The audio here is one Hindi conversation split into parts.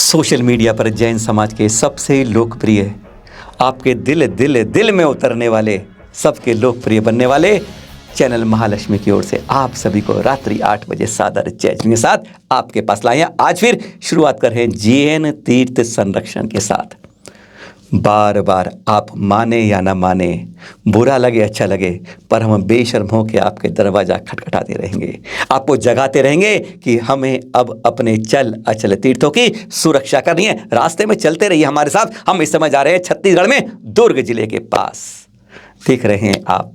सोशल मीडिया पर जैन समाज के सबसे लोकप्रिय, आपके दिल दिल दिल में उतरने वाले, सबके लोकप्रिय बनने वाले चैनल महालक्ष्मी की ओर से आप सभी को रात्रि 8 बजे सादर जय के साथ आपके पास लाए हैं। आज फिर शुरुआत कर रहे हैं जैन तीर्थ संरक्षण के साथ। बार बार आप माने या ना माने, बुरा लगे अच्छा लगे, पर हम बेशर्म हो के आपके दरवाज़ा खटखटाते रहेंगे, आपको जगाते रहेंगे कि हमें अब अपने चल अचल तीर्थों की सुरक्षा करनी है। रास्ते में चलते रहिए हमारे साथ। हम इस समय जा रहे हैं छत्तीसगढ़ में दुर्ग जिले के पास। देख रहे हैं आप,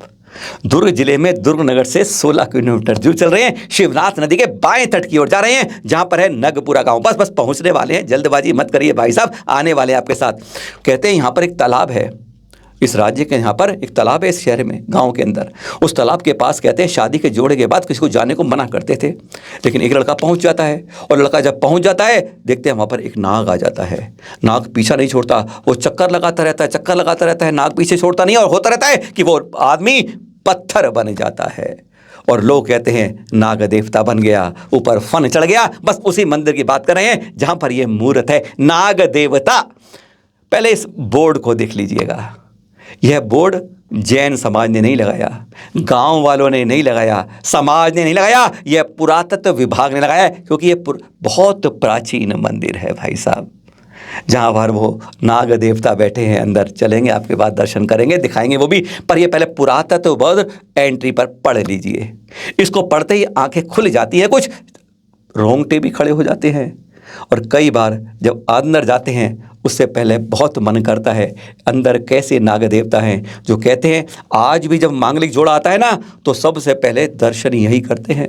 दुर्ग जिले में दुर्ग नगर से 16 किलोमीटर दूर चल रहे हैं। शिवनाथ नदी के बाएं तट की ओर जा रहे हैं, जहां पर है नगपुरा गांव। बस पहुंचने वाले हैं, जल्दबाजी मत करिए भाई साहब, आने वाले हैं आपके साथ। कहते हैं यहां पर एक तालाब है, इस राज्य के यहाँ पर एक तालाब है, इस शहर में गांव के अंदर। उस तालाब के पास कहते हैं शादी के जोड़े के बाद किसी को जाने को मना करते थे, लेकिन एक लड़का पहुंच जाता है, और लड़का जब पहुंच जाता है देखते हैं वहाँ पर एक नाग आ जाता है। नाग पीछा नहीं छोड़ता, वो चक्कर लगाता रहता है, नाग पीछे छोड़ता नहीं, और होता रहता है कि वो आदमी पत्थर बन जाता है, और लोग कहते हैं नाग देवता बन गया, ऊपर फन चढ़ गया। बस उसी मंदिर की बात कर रहे हैं जहाँ पर ये मूर्त है, नाग देवता। पहले इस बोर्ड को देख लीजिएगा। यह बोर्ड जैन समाज ने नहीं लगाया, गांव वालों ने नहीं लगाया, समाज ने नहीं लगाया, यह पुरातत्व विभाग ने लगाया, क्योंकि यह बहुत प्राचीन मंदिर है भाई साहब, जहाँ पर वो नाग देवता बैठे हैं। अंदर चलेंगे, आपके बाद दर्शन करेंगे, दिखाएंगे वो भी, पर ये पहले पुरातत्व बोर्ड एंट्री पर पढ़ लीजिए। इसको पढ़ते ही आंखें खुल जाती हैं, कुछ रोंगटे भी खड़े हो जाते हैं, और कई बार जब अंदर जाते हैं उससे पहले बहुत मन करता है अंदर कैसे नाग देवता हैं, जो कहते हैं आज भी जब मांगलिक जोड़ा आता है ना, तो सबसे पहले दर्शन यही करते हैं।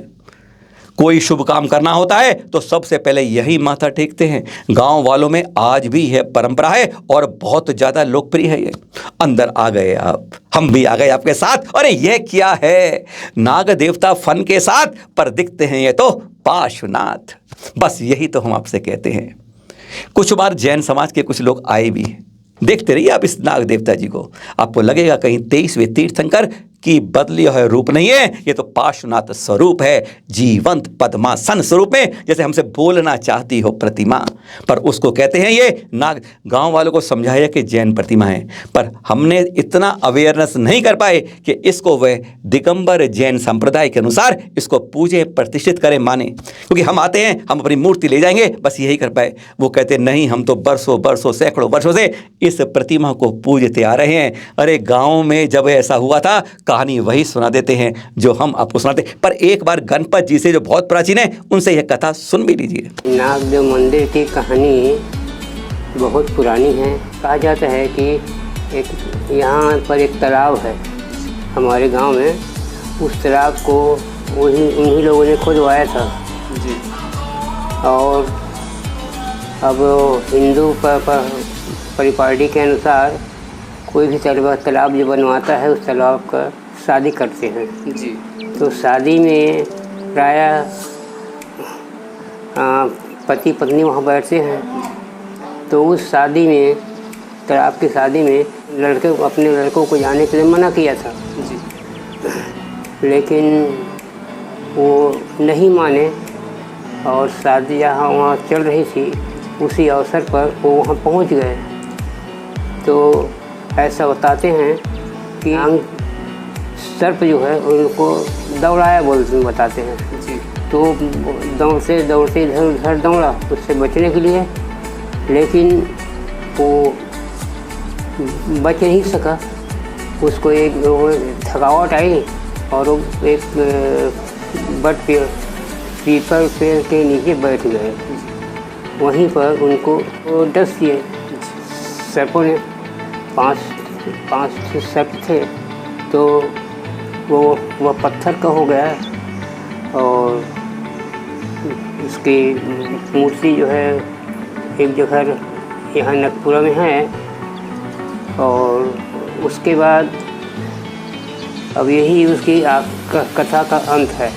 कोई शुभ काम करना होता है तो सबसे पहले यही माथा टेकते हैं। गांव वालों में आज भी यह परंपरा है, और बहुत ज़्यादा लोकप्रिय है ये। अंदर आ गए आप, हम भी आ गए आपके साथ। अरे ये क्या है, नाग देवता फन के साथ, पर दिखते हैं ये तो पार्श्वनाथ। बस यही तो हम आपसे कहते हैं। कुछ बार जैन समाज के कुछ लोग आए भी, देखते रहिए आप इस नाग देवता जी को, आपको लगेगा कहीं 23वें तीर्थंकर की बदली है रूप नहीं है, ये तो पार्श्वनाथ स्वरूप है, जीवंत पद्मासन स्वरूप में, जैसे हमसे बोलना चाहती हो प्रतिमा, पर उसको कहते हैं ये नाग। गांव वालों को समझाया कि जैन प्रतिमा है, पर हमने इतना अवेयरनेस नहीं कर पाए कि इसको वह दिगंबर जैन संप्रदाय के अनुसार इसको पूजे, प्रतिष्ठित करें, माने। क्योंकि हम आते हैं, हम अपनी मूर्ति ले जाएंगे, बस यही कर पाए। वो कहते नहीं, हम तो बरसों सैकड़ों वर्षों से इस प्रतिमा को पूजते आ रहे हैं। अरे गाँव में जब ऐसा हुआ था, कहानी वही सुना देते हैं जो हम आपको सुनाते। पर एक बार गणपत जी से, जो बहुत प्राचीन है, उनसे यह कथा सुन भी लीजिए। नागदेव मंदिर की कहानी बहुत पुरानी है। कहा जाता है कि एक यहाँ पर एक तालाब है हमारे गांव में, उस तालाब को उन्हीं लोगों ने खुदवाया था जी। और अब हिंदू परिपाटी के अनुसार कोई भी तालाब जो बनवाता है, उस तालाब का शादी करते हैं जी। तो शादी में प्रायः पति पत्नी वहाँ बैठते हैं। तो उस शादी में, तालाब की शादी में, अपने लड़कों को जाने के लिए मना किया था जी। लेकिन वो नहीं माने, और शादी जहाँ वहाँ चल रही थी, उसी अवसर पर वो वहाँ पहुँच गए। तो ऐसा बताते हैं कि सर्प जो है उनको दौड़ाया बताते हैं जी। तो दौड़ते इधर उधर दौड़ा उससे बचने के लिए, लेकिन वो बच नहीं सका। उसको एक थकावट आई, और वो एक पीपल पेड़ के नीचे बैठ गए। वहीं पर उनको वो डस दिए सर्पों ने। पाँच सर्प थे, तो वो पत्थर का हो गया, और उसकी मूर्ति जो है एक जगह यहाँ नगपुरा में है। और उसके बाद अब यही उसकी कथा का अंत है।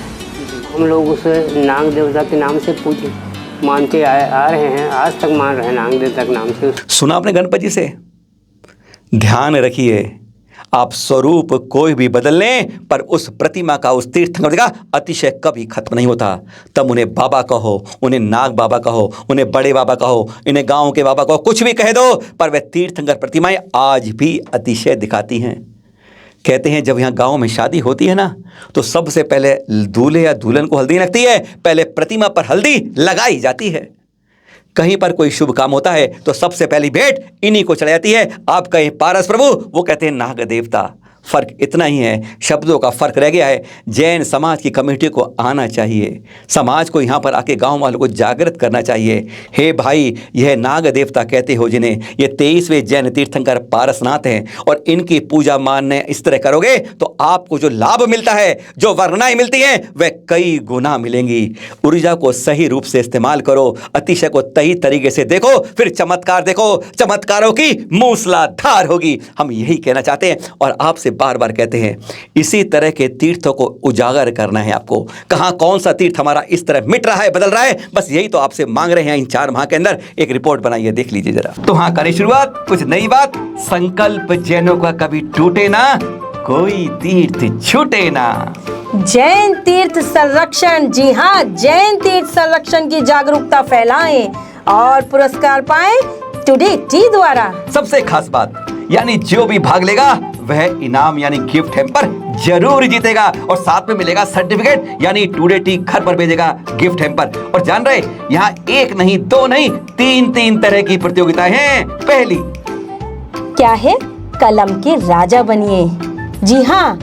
हम लोग उसे नाग देवता के नाम से मानते आ रहे हैं, आज तक मान रहे हैं नाग देवता के नाम से। सुना आपने गणपत जी से? ध्यान रखिए, आप स्वरूप कोई भी बदल लें, पर उस प्रतिमा का, उस तीर्थंकर का अतिशय कभी खत्म नहीं होता। तब उन्हें बाबा कहो, उन्हें नाग बाबा कहो, उन्हें बड़े बाबा कहो, इन्हें गांव के बाबा कहो, कुछ भी कह दो, पर वह तीर्थंकर प्रतिमाएं आज भी अतिशय दिखाती हैं। कहते हैं जब यहाँ गांव में शादी होती है ना, तो सबसे पहले दूल्हे या दुल्हन को हल्दी लगती है, पहले प्रतिमा पर हल्दी लगाई जाती है। कहीं पर कोई शुभ काम होता है तो सबसे पहली भेंट इन्हीं को चढ़ाई जाती है। आप कहें पारस प्रभु, वो कहते हैं नाग देवता। फर्क इतना ही है, शब्दों का फर्क रह गया है। जैन समाज की कमेटी को आना चाहिए, समाज को यहाँ पर आके गांव वालों को जागृत करना चाहिए। हे भाई, यह नाग देवता कहते हो जिन्हें, ये 23वें जैन तीर्थंकर पारसनाथ हैं, और इनकी पूजा मानने इस तरह करोगे तो आपको जो लाभ मिलता है, जो वरनाएं मिलती हैं, वह कई गुना मिलेंगी। ऊर्जा को सही रूप से इस्तेमाल करो, अतिशय को सही तरीके से देखो, फिर चमत्कार देखो, चमत्कारों की मूसलाधार होगी। हम यही कहना चाहते हैं और आपसे बार बार कहते हैं, इसी तरह के तीर्थों को उजागर करना है आपको। कहां कौन सा तीर्थ हमारा इस तरह मिट रहा है, बदल रहा है, बस यही तो आपसे मांग रहे हैं। इन 4 माह के अंदर एक रिपोर्ट बनाइए, देख लीजिए जरा। तो हाँ, करें शुरुआत, कुछ नई बात। संकल्प जैनों का कभी टूटे ना, कोई तीर्थ छूटे ना। जैन तीर्थ संरक्षण, जी हाँ, जैन तीर्थ संरक्षण की जागरूकता फैलाएं और पुरस्कार पाएं टुडे टी द्वारा। सबसे खास बात, यानी जो भी भाग लेगा वह इनाम यानी गिफ्ट हैम्पर जरूर जीतेगा, और साथ में मिलेगा सर्टिफिकेट, यानी टुडे टी घर पर भेजेगा गिफ्ट हैम्पर। और जान रहे, यहाँ 1 नहीं 2 नहीं 3 तरह की प्रतियोगिताएं हैं। पहली क्या है, कलम के राजा बनिए। जी हाँ,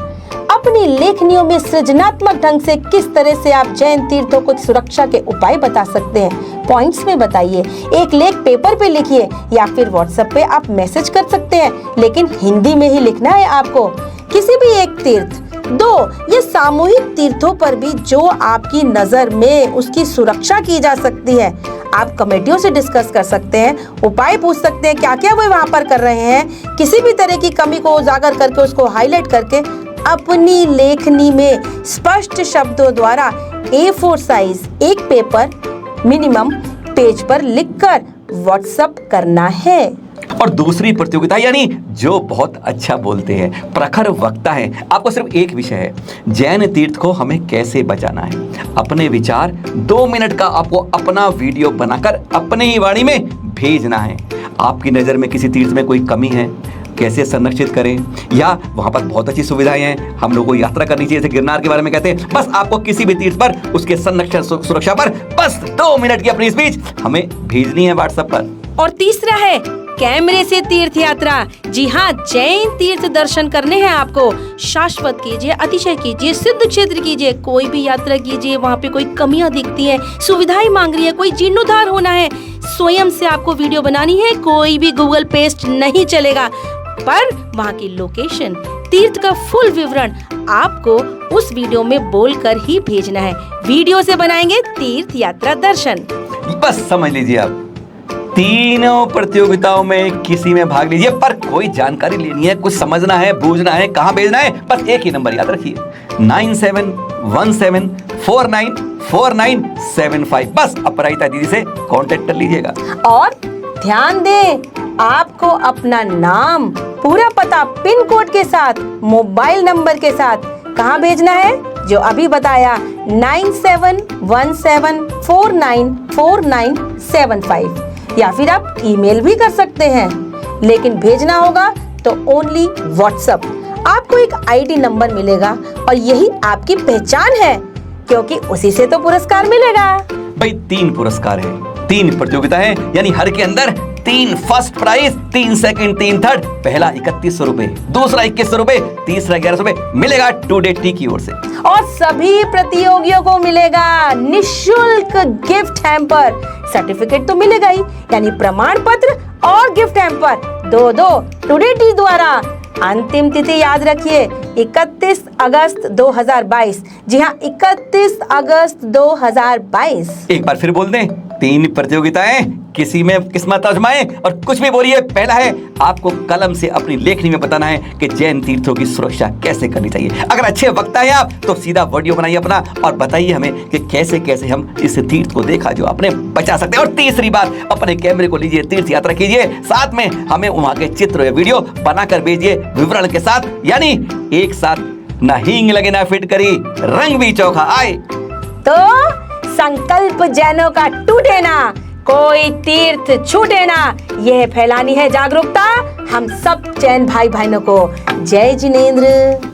अपनी लेखनियों में सृजनात्मक ढंग से किस तरह से आप जैन तीर्थों को सुरक्षा के उपाय बता सकते हैं, पॉइंट्स में बताइए। एक लेख पेपर पे लिखिए या फिर व्हाट्सएप पे आप मैसेज कर सकते हैं, लेकिन हिंदी में ही लिखना है आपको। किसी भी एक तीर्थ, 2 ये सामूहिक तीर्थों पर भी जो आपकी नजर में उसकी सुरक्षा की जा सकती है, आप कमेटियों से डिस्कस कर सकते हैं, उपाय पूछ सकते हैं क्या क्या वो वहाँ पर कर रहे हैं। किसी भी तरह की कमी को उजागर करके उसको हाईलाइट करके अपनी लेखनी में स्पष्ट शब्दों द्वारा A4 साइज एक पेपर मिनिमम पेज पर लिखकर व्हाट्सएप करना है। और दूसरी प्रतियोगिता, यानी जो बहुत अच्छा बोलते हैं, प्रखर वक्ता है। आपको सिर्फ एक विषय है, जैन तीर्थ को हमें कैसे बचाना है। अपने विचार 2 मिनट का आपको अपना वीडियो बनाकर अपने ही वाणी में भेजना है। आपकी नज़र में किसी तीर्थ में कोई कमी है, कैसे संरक्षित करें, या वहाँ पर बहुत अच्छी सुविधाएं हैं, हम लोगों को यात्रा करनी चाहिए, जैसे गिरनार के बारे में कहते हैं। बस आपको किसी भी तीर्थ पर उसके संरक्षण सुरक्षा पर बस 2 मिनट की अपनी स्पीच हमें भेजनी है व्हाट्सएप पर। और तीसरा है कैमरे से तीर्थ यात्रा। जी हाँ, जैन तीर्थ दर्शन करने हैं आपको। शाश्वत कीजिए, अतिशय कीजिए, सिद्ध क्षेत्र कीजिए, कोई भी यात्रा कीजिए, वहाँ पे कोई कमियां दिखती हैं, सुविधाएं मांग रही है, कोई जीर्णोद्धार होना है, स्वयं से आपको वीडियो बनानी है, कोई भी गूगल पेस्ट नहीं चलेगा, पर वहाँ की लोकेशन, तीर्थ का फुल विवरण आपको उस वीडियो में बोलकर ही भेजना है। वीडियो से बनाएंगे तीर्थ यात्रा दर्शन। बस समझ लीजिए, आप तीनों प्रतियोगिताओं में किसी में भाग लीजिए, पर कोई जानकारी लेनी है, कुछ समझना है, बूझना है, कहाँ भेजना है, बस एक ही नंबर याद रखिए, 9717494975। बस अपराजिता दीदी से कांटेक्ट कर लीजिएगा। और ध्यान दें, आपको अपना नाम, पूरा पता, पिन कोड के साथ, मोबाइल नंबर के साथ कहाँ भेजना है, जो अभी बताया, 9717494975, या फिर आप ईमेल भी कर सकते हैं, लेकिन भेजना होगा तो ओनली व्हाट्सएप। आपको एक आईडी नंबर मिलेगा और यही आपकी पहचान है, क्योंकि उसी से तो पुरस्कार मिलेगा। भाई 3 पुरस्कार हैं, 3 प्रतियोगिता है, यानी हर के अंदर 3 फर्स्ट प्राइज, 3 सेकंड, 3 थर्ड। पहला 3100 रुपए, दूसरा 2100 रुपए, तीसरा 1100 रुपए मिलेगा टुडे टी की ओर से। और सभी प्रतियोगियों को मिलेगा निशुल्क गिफ्ट हैम्पर। सर्टिफिकेट तो मिलेगा ही, यानी प्रमाण पत्र और गिफ्ट हैम्पर 2 टुडे टी द्वारा। अंतिम तिथि याद रखिए, 31 अगस्त 2022। जी हाँ, 31 अगस्त 2022। एक बार फिर बोल दें, 3 प्रतियोगिताएं, किसी में किस्मत आजमाएं और कुछ भी बोलिए। पहला है आपको कलम से अपनी लेखनी में बताना है कि जैन तीर्थों की सुरक्षा कैसे करनी चाहिए। अगर अच्छे वक्ता है आप तो सीधा वीडियो बनाइए अपना और बताइए हमें कि कैसे कैसे हम इस तीर्थ को देखा जो अपने बचा सकते हैं। और तीसरी बात, अपने कैमरे को लीजिए, तीर्थ यात्रा कीजिए, साथ में हमें वहां के चित्र या वीडियो बनाकर भेजिए विवरण के साथ, यानी एक साथ ना हींग लगे ना फिटकरी, रंग भी चोखा आए। तो संकल्प जैनों का टूटे ना, कोई तीर्थ छूटे ना, यह फैलानी है जागरूकता हम सब जैन भाई बहनों को। जय जिनेंद्र।